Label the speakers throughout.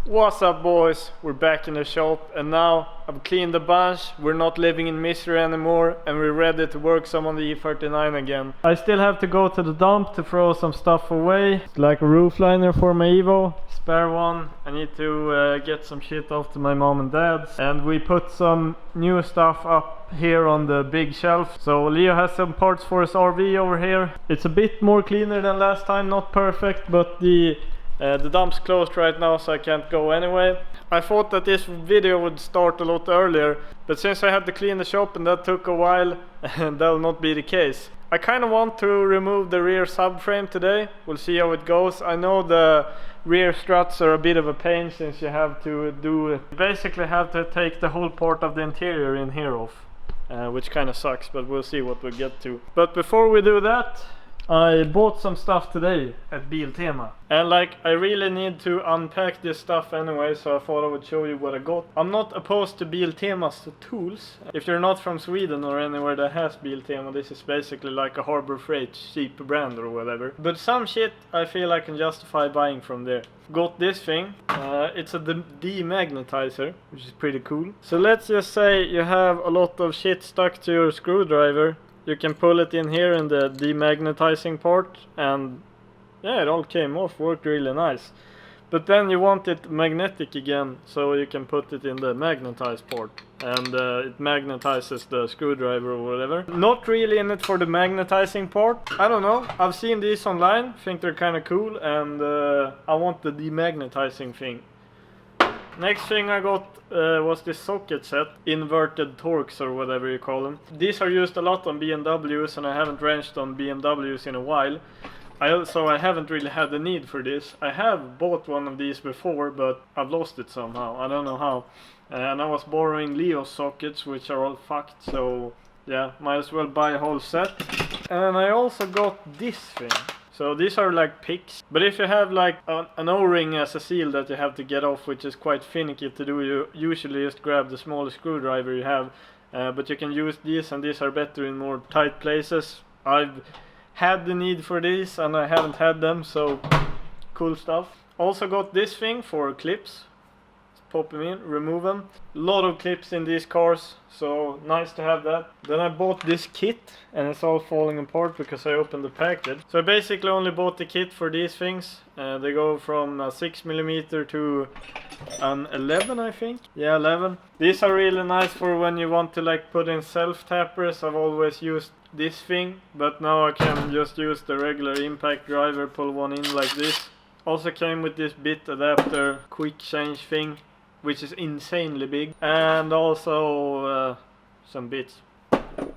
Speaker 1: What's up, boys? We're back in the shop and now I've cleaned a bunch. We're not living in misery anymore and we're ready to work some on the E39 again. I still have to go to the dump to throw some stuff away. It's like a roof liner for my Evo, spare one. I need to get some shit off to my mom and dad's, and we put some new stuff up here on the big shelf. So Leo has some parts for his RV over here. It's a bit more cleaner than last time, not perfect, but the dump's closed right now, so I can't go anyway. I thought that this video would start a lot earlier, but since I had to clean the shop and that took a while, that'll not be the case. I kind of want to remove the rear subframe today. We'll see how it goes. I know the rear struts are a bit of a pain since you have to you basically have to take the whole part of the interior in here off, which kind of sucks, but we'll see what we get to. But before we do that, I bought some stuff today at Biltema, and like I really need to unpack this stuff anyway, so I thought I would show you what I got. I'm not opposed to Biltema's tools. If you're not from Sweden or anywhere that has Biltema, this is basically like a Harbor Freight cheap brand or whatever. But some shit I feel I can justify buying from there. Got this thing. It's a Demagnetizer, which is pretty cool. So let's just say you have a lot of shit stuck to your screwdriver. You can pull it in here in the demagnetizing part, and yeah, it all came off, worked really nice. But then you want it magnetic again, so you can put it in the magnetized part, and it magnetizes the screwdriver or whatever. Not really in it for the magnetizing part. I don't know, I've seen these online, think they're kind of cool, and I want the demagnetizing thing. Next thing I got was this socket set, inverted Torx or whatever you call them. These are used a lot on BMWs, and I haven't wrenched on BMWs in a while. So I haven't really had the need for this. I have bought one of these before, but I've lost it somehow. I don't know how. And I was borrowing Leo's sockets, which are all fucked, so yeah, might as well buy a whole set. And I also got this thing. So these are like picks, but if you have like an O-ring as a seal that you have to get off, which is quite finicky to do, you usually just grab the smallest screwdriver you have, but you can use these, and these are better in more tight places. I've had the need for these and I haven't had them, so cool stuff. Also got this thing for clips. Pop them in, remove them. A lot of clips in these cars, so nice to have that. Then I bought this kit, and it's all falling apart because I opened the package. So I basically only bought the kit for these things. They go from 6mm to an 11, I think. Yeah, 11. These are really nice for when you want to like put in self-tappers. I've always used this thing, but now I can just use the regular impact driver, pull one in like this. Also came with this bit adapter, quick change thing, which is insanely big, and also some bits,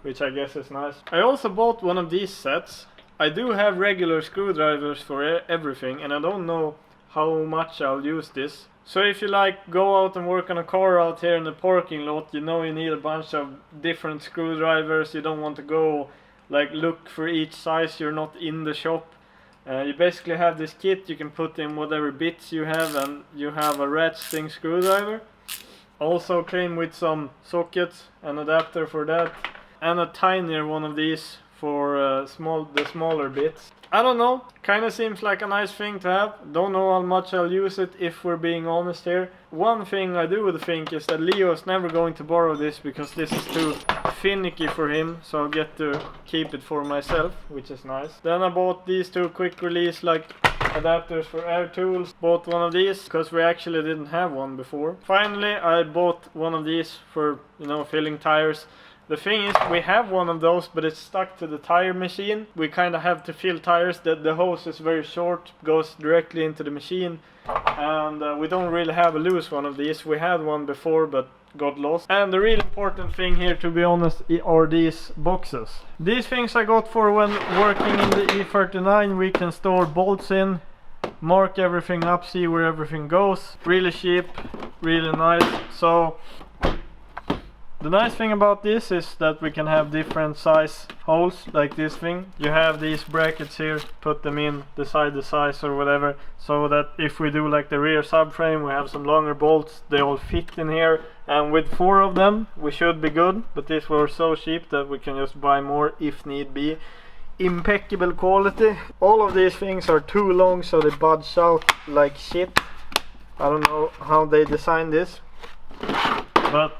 Speaker 1: which I guess is nice. I also bought one of these sets. I do have regular screwdrivers for everything, and I don't know how much I'll use this. So if you like go out and work on a car out here in the parking lot, you know you need a bunch of different screwdrivers. You don't want to go like look for each size, you're not in the shop. You basically have this kit, you can put in whatever bits you have, and you have a ratcheting screwdriver. Also came with some sockets, an adapter for that, and a tinier one of these for the smaller bits. I don't know, kinda seems like a nice thing to have. Don't know how much I'll use it, if we're being honest here. One thing I do think is that Leo is never going to borrow this because this is too finicky for him, so I'll get to keep it for myself, which is nice. Then I bought these two quick release like adapters for air tools. Bought one of these because we actually didn't have one before. Finally I bought one of these for, you know, filling tires. The thing is, we have one of those, but it's stuck to the tire machine. We kind of have to fill tires. The hose is very short, goes directly into the machine, and we don't really have a loose one of these. We had one before, but got lost. And the real important thing here, to be honest, are these boxes. These things I got for when working in the E39. We can store bolts in, mark everything up, see where everything goes. Really cheap, really nice. So the nice thing about this is that we can have different size holes, like this thing. You have these brackets here, put them in, decide the size or whatever, so that if we do like the rear subframe, we have some longer bolts, they all fit in here, and with 4 of them we should be good. But these were so cheap that we can just buy more if need be. Impeccable quality. All of these things are too long, so they budge out like shit. I don't know how they designed this, but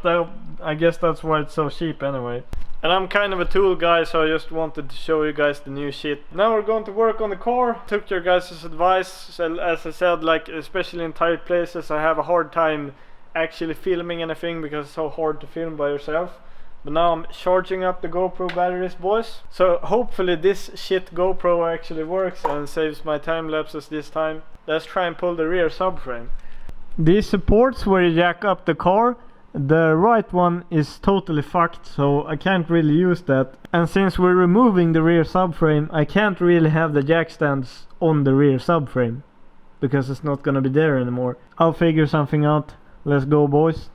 Speaker 1: I guess that's why it's so cheap anyway. And I'm kind of a tool guy, so I just wanted to show you guys the new shit. Now we're going to work on the car. Took your guys' advice. So as I said, like especially in tight places, I have a hard time actually filming anything because it's so hard to film by yourself. But now I'm charging up the GoPro batteries, boys. So hopefully this shit GoPro actually works and saves my time lapses this time. Let's try and pull the rear subframe. These supports where you jack up the car, the right one is totally fucked, so I can't really use that. And since we're removing the rear subframe, I can't really have the jack stands on the rear subframe, because it's not gonna be there anymore. I'll figure something out. Let's go, boys.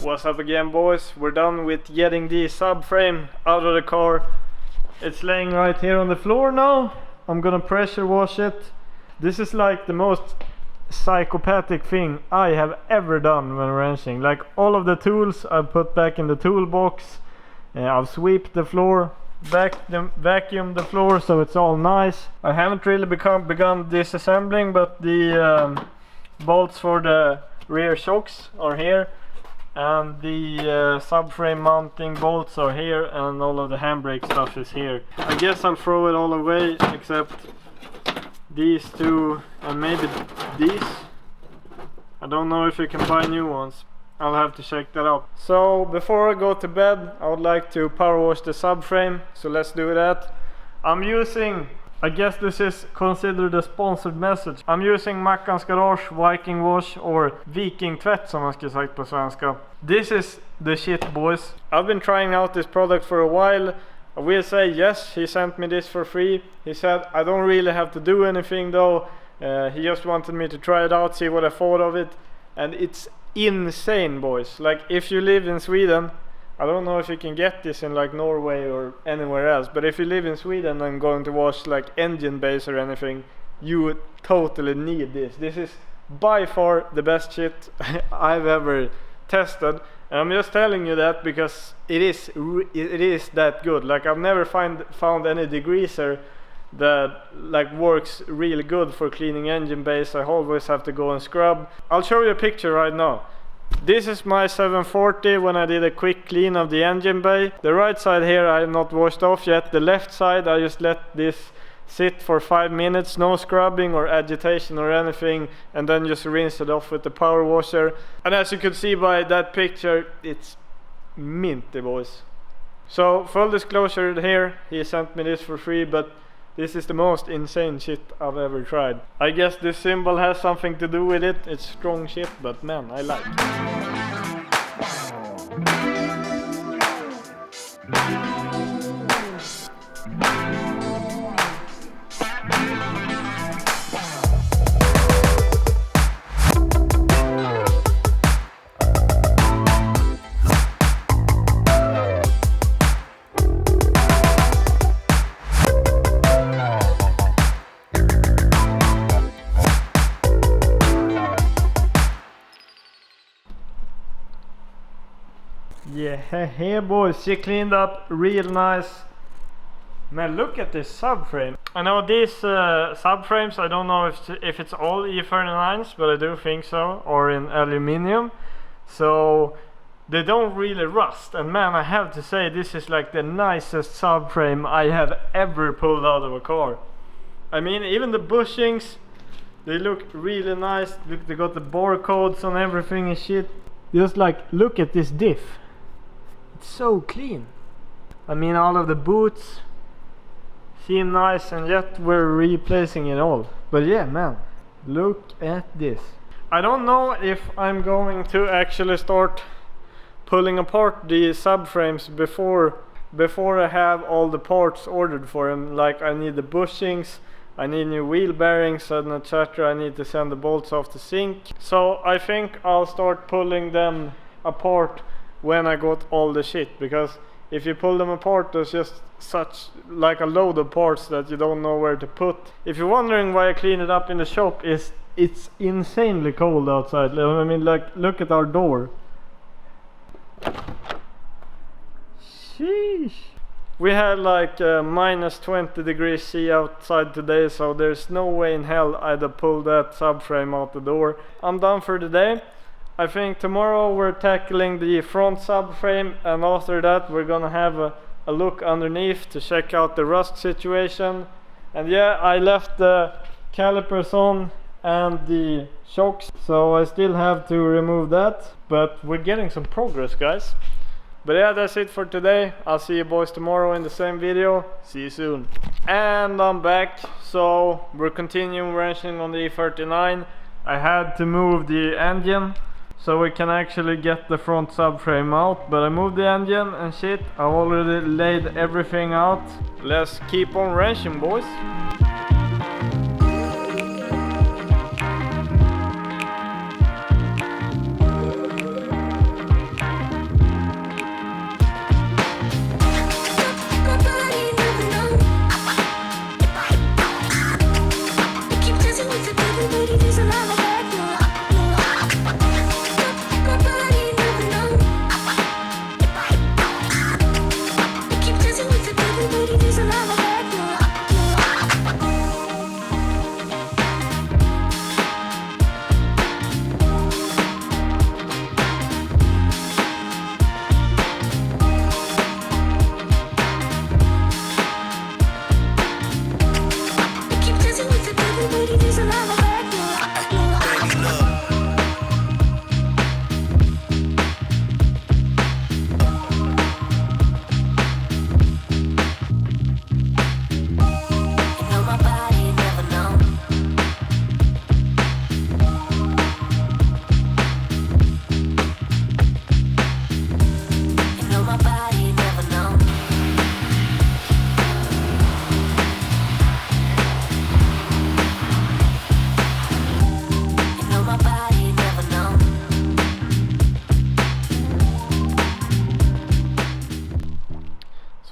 Speaker 1: What's up again, boys? We're done with getting the subframe out of the car. It's laying right here on the floor now. I'm gonna pressure wash it. This is like the most psychopathic thing I have ever done when wrenching. Like all of the tools I've put back in the toolbox. I've swept the floor, vacuumed the floor so it's all nice. I haven't really begun disassembling, but the bolts for the rear shocks are here. And the subframe mounting bolts are here, and all of the handbrake stuff is here. I guess I'll throw it all away except these two and maybe these. I don't know if you can buy new ones. I'll have to check that out. So before I go to bed, I would like to power wash the subframe, so let's do that. I'm using, I guess this is considered a sponsored message. I'm using Mackans Garage Viking Wash, or Viking Tvätt som man ska sagt på svenska. This is the shit, boys. I've been trying out this product for a while. I will say yes, he sent me this for free. He said I don't really have to do anything though. He just wanted me to try it out, see what I thought of it. And it's insane, boys. Like if you live in Sweden, I don't know if you can get this in like Norway or anywhere else, but if you live in Sweden and going to wash like engine bays or anything, you would totally need this. This is by far the best shit I've ever tested, and I'm just telling you that because it is that good. Like I've never found any degreaser that like works really good for cleaning engine bays. I always have to go and scrub. I'll show you a picture right now. This is my 740 when I did a quick clean of the engine bay. The right side here I have not washed off yet. The left side I just let this sit for 5 minutes, no scrubbing or agitation or anything, and then just rinse it off with the power washer. And as you can see by that picture, it's minty, boys. So full disclosure here, he sent me this for free, but this is the most insane shit I've ever tried. I guess this symbol has something to do with it. It's strong shit, but man, I like it. Yeah, hey boys, she cleaned up real nice. Man, look at this subframe. I know these subframes, I don't know if it's all E39s, but I do think so, or in aluminium. So they don't really rust, and man, I have to say this is like the nicest subframe I have ever pulled out of a car. I mean, even the bushings, they look really nice. Look, they got the barcodes on everything and shit. Just like, look at this diff. It's so clean. I mean, all of the boots seem nice, and yet we're replacing it all. But yeah, man, look at this. I don't know if I'm going to actually start pulling apart the subframes before I have all the parts ordered for them. Like I need the bushings, I need new wheel bearings and etc. I need to send the bolts off the sink. So I think I'll start pulling them apart when I got all the shit, because if you pull them apart there's just such like a load of parts that you don't know where to put. If you're wondering why I clean it up in the shop, it's insanely cold outside. I mean, like, look at our door. Sheesh. We had like minus 20 degrees C outside today, so there's no way in hell I'd have pulled that subframe out the door. I'm done for the day. I think tomorrow we're tackling the front subframe, and after that we're gonna have a look underneath to check out the rust situation. And yeah, I left the calipers on and the shocks, so I still have to remove that, but we're getting some progress, guys. But yeah, that's it for today. I'll see you boys tomorrow in the same video. See you soon. And I'm back. So we're continuing wrenching on the E39. I had to move the engine so we can actually get the front subframe out, but I moved the engine and shit. I already laid everything out. Let's keep on wrenching, boys.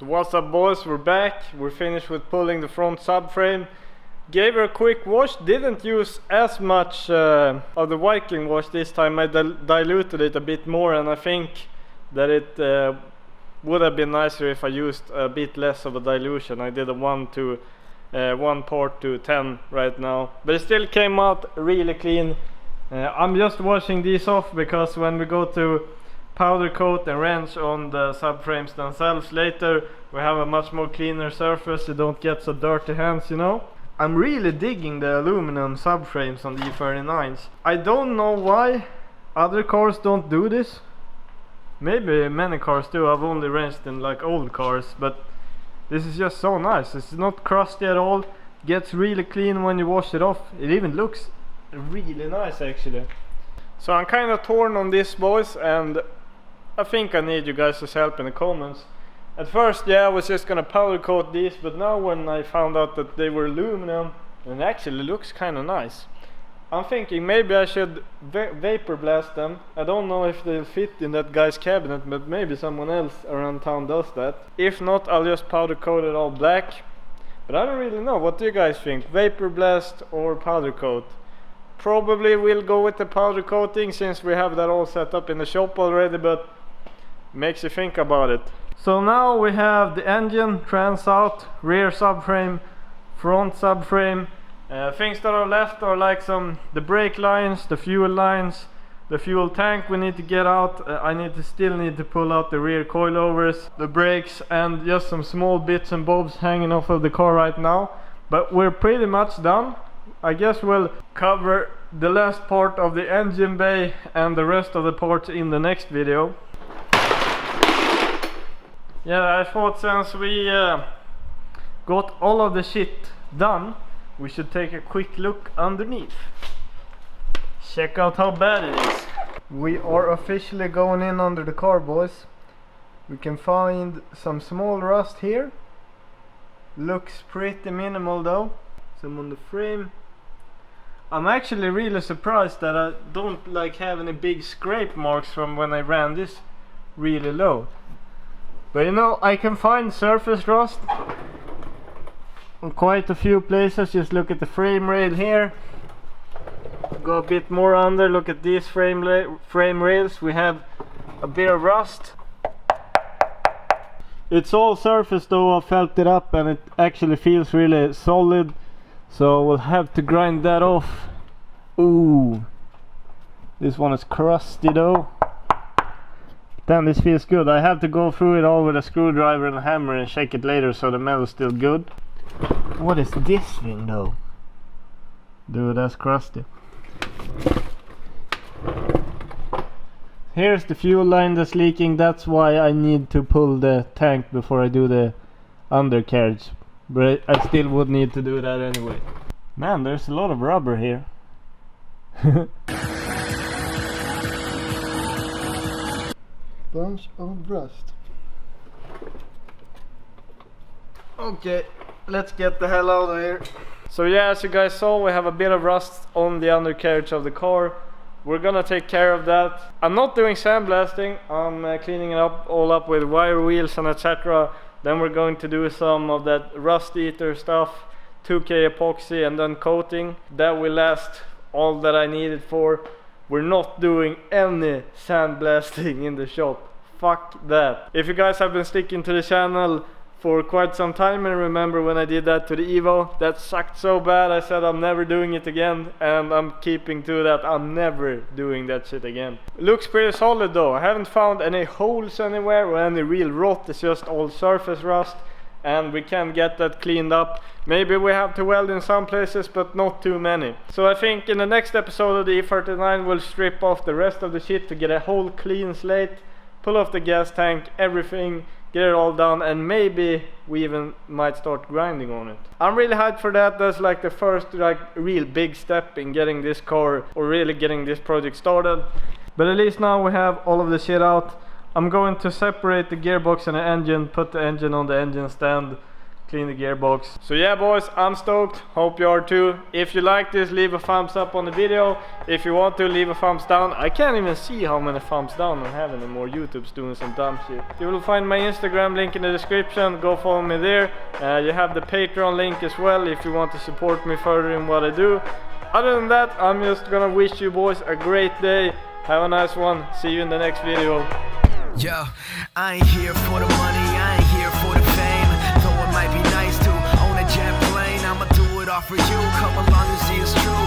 Speaker 1: What's up, boys? We're back. We're finished with pulling the front subframe. Gave her a quick wash. Didn't use as much of the Viking wash this time. I diluted it a bit more, and I think that it would have been nicer if I used a bit less of a dilution. I did a 1 part to 10 right now, but it still came out really clean. I'm just washing these off because when we go to powder coat and wrench on the subframes themselves later, we have a much more cleaner surface. You don't get so dirty hands, you know. I'm really digging the aluminum subframes on the E39s. I don't know why other cars don't do this. Maybe many cars do. I've only wrenched in like old cars, but this is just so nice. It's not crusty at all. Gets really clean when you wash it off. It even looks really nice actually. So I'm kind of torn on this, boys, and I think I need you guys' help in the comments. At first, yeah, I was just gonna powder coat these, but now when I found out that they were aluminum, it actually looks kind of nice. I'm thinking maybe I should vapor blast them. I don't know if they'll fit in that guy's cabinet, but maybe someone else around town does that. If not, I'll just powder coat it all black. But I don't really know. What do you guys think? Vapor blast or powder coat? Probably we'll go with the powder coating since we have that all set up in the shop already, but makes you think about it. So now we have the engine, trans out, rear subframe, front subframe. Things that are left are like the brake lines, the fuel lines, the fuel tank we need to get out. I still need to pull out the rear coilovers, the brakes, and just some small bits and bobs hanging off of the car right now. But we're pretty much done. I guess we'll cover the last part of the engine bay and the rest of the parts in the next video. Yeah, I thought since we got all of the shit done, we should take a quick look underneath. Check out how bad it is. We are officially going in under the car, boys. We can find some small rust here. Looks pretty minimal though. Some on the frame. I'm actually really surprised that I don't like have any big scrape marks from when I ran this really low. But you know, I can find surface rust in quite a few places. Just look at the frame rail here. Go a bit more under, look at these frame rails. We have a bit of rust. It's all surface though. I felt it up and it actually feels really solid. So we'll have to grind that off. Ooh, this one is crusty though. Then this feels good. I have to go through it all with a screwdriver and a hammer and shake it later so the metal's still good. What is this thing though? Dude, that's crusty. Here's the fuel line that's leaking. That's why I need to pull the tank before I do the undercarriage. But I still would need to do that anyway. Man, there's a lot of rubber here. Bunch of rust. Okay, let's get the hell out of here. So yeah, as you guys saw, we have a bit of rust on the undercarriage of the car. We're gonna take care of that. I'm not doing sandblasting. I'm cleaning it up all up with wire wheels and etc. Then we're going to do some of that rust eater stuff, 2K epoxy and then coating. That will last all that I need it for. We're not doing any sandblasting in the shop. Fuck that. If you guys have been sticking to the channel for quite some time and remember when I did that to the Evo, that sucked so bad. I said I'm never doing it again, and I'm keeping to that. I'm never doing that shit again. Looks pretty solid though. I haven't found any holes anywhere or any real rot. It's just all surface rust, and we can get that cleaned up. Maybe we have to weld in some places, but not too many. So I think in the next episode of the E39 we'll strip off the rest of the shit to get a whole clean slate, pull off the gas tank, everything, get it all done, and maybe we even might start grinding on it. I'm really hyped for that. That's like the first like real big step in getting this car or really getting this project started. But at least now we have all of the shit out. I'm going to separate the gearbox and the engine, put the engine on the engine stand, clean the gearbox. So yeah boys, I'm stoked, hope you are too. If you like this, leave a thumbs up on the video. If you want to, leave a thumbs down. I can't even see how many thumbs down I have anymore. YouTube's doing some dumb shit. You will find my Instagram link in the description, go follow me there. You have the Patreon link as well if you want to support me further in what I do. Other than that, I'm just gonna wish you boys a great day. Have a nice one, see you in the next video.
Speaker 2: Yo, I ain't here for the money, I ain't here for the fame. Though it might be nice to own a jet plane, I'ma do it all for you. Come along and see it's true.